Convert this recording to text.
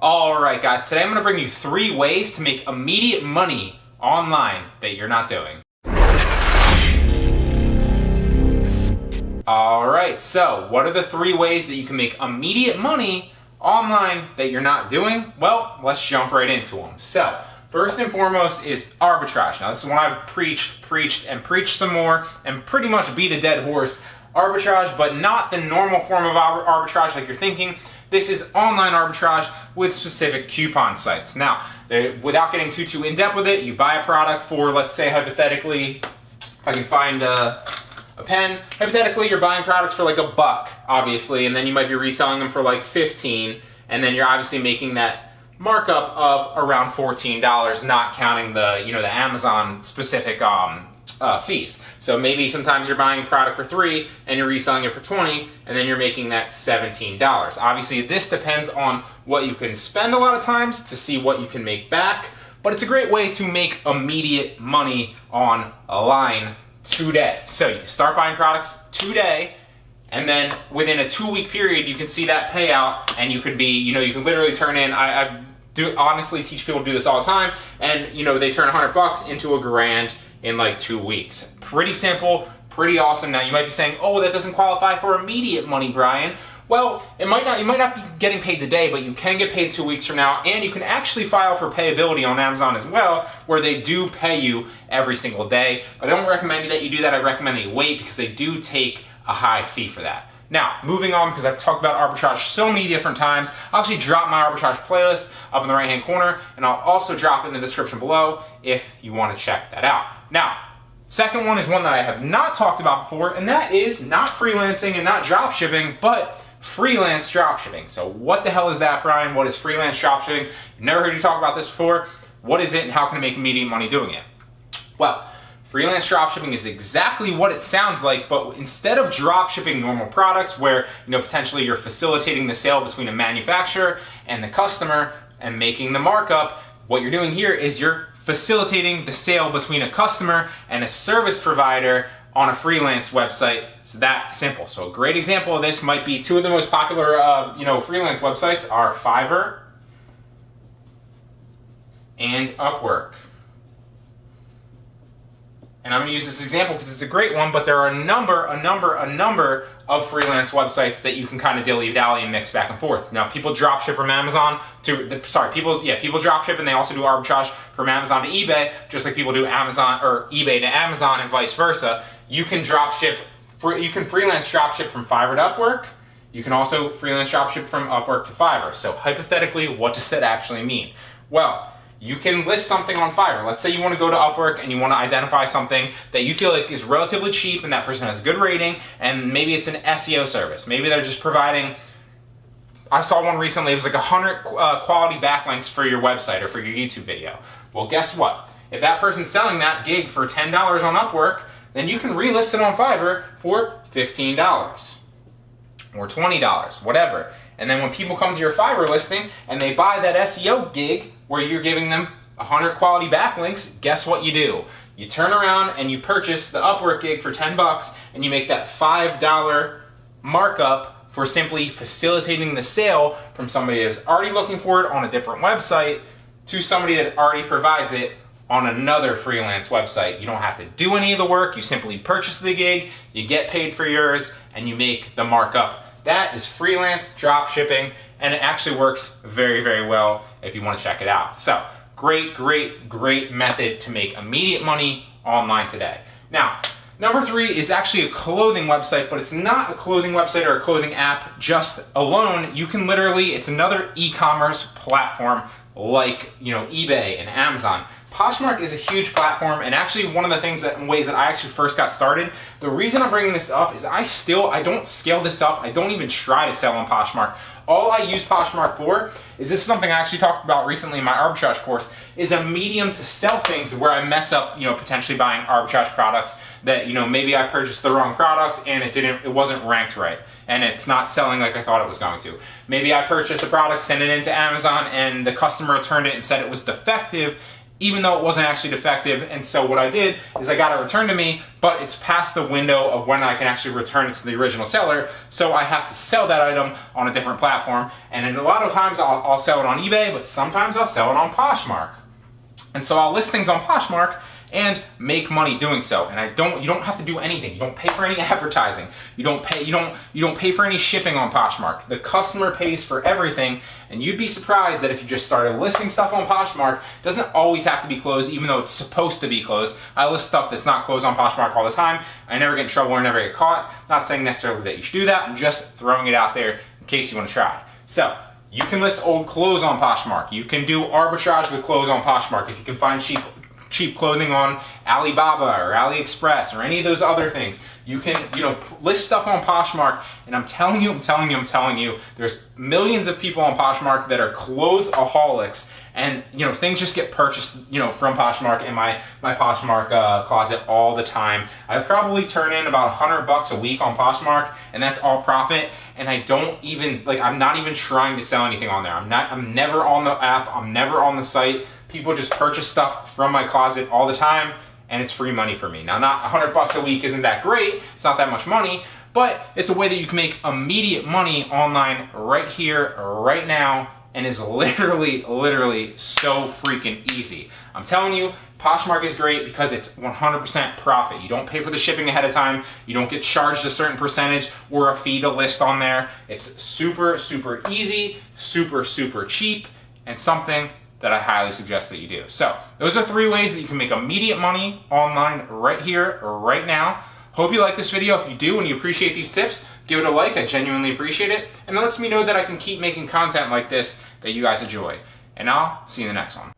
Alright guys, today I'm going to bring you 3 ways to make immediate money online that you're not doing. Alright, so what are the 3 ways that you can make immediate money online that you're not doing? Well, let's jump right into them. So, first and foremost is arbitrage. Now this is one I've preached some more and pretty much beat a dead horse. Arbitrage, but not the normal form of arbitrage like you're thinking. This is online arbitrage with specific coupon sites. Now, without getting too in-depth with it, you buy a product for, let's say hypothetically, if I can find a pen, hypothetically you're buying products for like $1, obviously, and then you might be reselling them for like 15, and then you're obviously making that markup of around $14, not counting the, the Amazon specific fees. So maybe sometimes you're buying a product for $3 and you're reselling it for $20, and then you're making that $17. Obviously, this depends on what you can spend a lot of times to see what you can make back, but it's a great way to make immediate money online today. So you start buying products today, and then within a 2-week period, you can see that payout, and you could be, you can literally turn in, I do honestly teach people to do this all the time, and they turn $100 into $1,000 in like 2 weeks. Pretty simple, pretty awesome. Now you might be saying, oh, that doesn't qualify for immediate money, Brian. Well, you might not be getting paid today, but you can get paid 2 weeks from now, and you can actually file for payability on Amazon as well, where they do pay you every single day. But I don't recommend that you do that. I recommend that you wait because they do take a high fee for that. Now, moving on, because I've talked about arbitrage so many different times, I'll actually drop my arbitrage playlist up in the right-hand corner, and I'll also drop it in the description below if you want to check that out. Now, second one is one that I have not talked about before, and that is not freelancing and not dropshipping, but freelance dropshipping. So what the hell is that, Brian? What is freelance dropshipping? Never heard you talk about this before. What is it, and how can I make immediate money doing it? Well, freelance dropshipping is exactly what it sounds like, but instead of dropshipping normal products where potentially you're facilitating the sale between a manufacturer and the customer and making the markup, what you're doing here is you're facilitating the sale between a customer and a service provider on a freelance website. It's that simple. So a great example of this might be 2 of the most popular freelance websites are Fiverr and Upwork. And I'm going to use this example because it's a great one, but there are a number of freelance websites that you can kind of dilly-dally and mix back and forth. Now, people dropship from Amazon people dropship, and they also do arbitrage from Amazon to eBay, just like people do Amazon or eBay to Amazon and vice versa. You can freelance dropship from Fiverr to Upwork. You can also freelance dropship from Upwork to Fiverr. So hypothetically, what does that actually mean? Well, you can list something on Fiverr. Let's say you want to go to Upwork and you want to identify something that you feel like is relatively cheap and that person has a good rating, and maybe it's an SEO service. Maybe they're just providing, I saw one recently, it was like 100 quality backlinks for your website or for your YouTube video. Well, guess what? If that person's selling that gig for $10 on Upwork, then you can relist it on Fiverr for $15 or $20, whatever. And then when people come to your Fiverr listing and they buy that SEO gig where you're giving them 100 quality backlinks, guess what you do? You turn around and you purchase the Upwork gig for $10 and you make that $5 markup for simply facilitating the sale from somebody that's already looking for it on a different website to somebody that already provides it on another freelance website. You don't have to do any of the work. You simply purchase the gig, you get paid for yours, and you make the markup. That is freelance dropshipping, and it actually works very, very well if you want to check it out. So, great method to make immediate money online today. Now, number 3 is actually a clothing website, but it's not a clothing website or a clothing app just alone. You can literally, it's another e-commerce platform like, eBay and Amazon. Poshmark is a huge platform, and actually one of the ways that I actually first got started, the reason I'm bringing this up is I don't scale this up. I don't even try to sell on Poshmark. All I use Poshmark for is, this is something I actually talked about recently in my arbitrage course, is a medium to sell things where I mess up, potentially buying arbitrage products that, maybe I purchased the wrong product and it wasn't ranked right, and it's not selling like I thought it was going to. Maybe I purchased a product, sent it into Amazon, and the customer returned it and said it was defective, even though it wasn't actually defective. And so what I did is I got it returned to me, but it's past the window of when I can actually return it to the original seller. So I have to sell that item on a different platform. And a lot of times I'll sell it on eBay, but sometimes I'll sell it on Poshmark. And so I'll list things on Poshmark and make money doing so. And you don't have to do anything. You don't pay for any advertising. You don't pay for any shipping on Poshmark. The customer pays for everything, and you'd be surprised that if you just started listing stuff on Poshmark, it doesn't always have to be closed, even though it's supposed to be closed. I list stuff that's not closed on Poshmark all the time. I never get in trouble or never get caught. Not saying necessarily that you should do that. I'm just throwing it out there in case you want to try. So you can list old clothes on Poshmark. You can do arbitrage with clothes on Poshmark. If you can find cheap clothing on Alibaba or AliExpress or any of those other things, you can, list stuff on Poshmark. And I'm telling you, there's millions of people on Poshmark that are clothes-aholics, and things just get purchased, from Poshmark in my Poshmark closet all the time. I've probably turned in about $100 a week on Poshmark, and that's all profit. And I don't even, I'm not even trying to sell anything on there. I'm never on the app. I'm never on the site. People just purchase stuff from my closet all the time, and it's free money for me. Now, not $100 a week isn't that great. It's not that much money, but it's a way that you can make immediate money online right here, right now, and is literally so freaking easy. I'm telling you, Poshmark is great because it's 100% profit. You don't pay for the shipping ahead of time. You don't get charged a certain percentage or a fee to list on there. It's super easy, super cheap, and something that I highly suggest that you do. So those are 3 ways that you can make immediate money online right here, right now. Hope you like this video. If you do and you appreciate these tips, give it a like. I genuinely appreciate it. And it lets me know that I can keep making content like this that you guys enjoy. And I'll see you in the next one.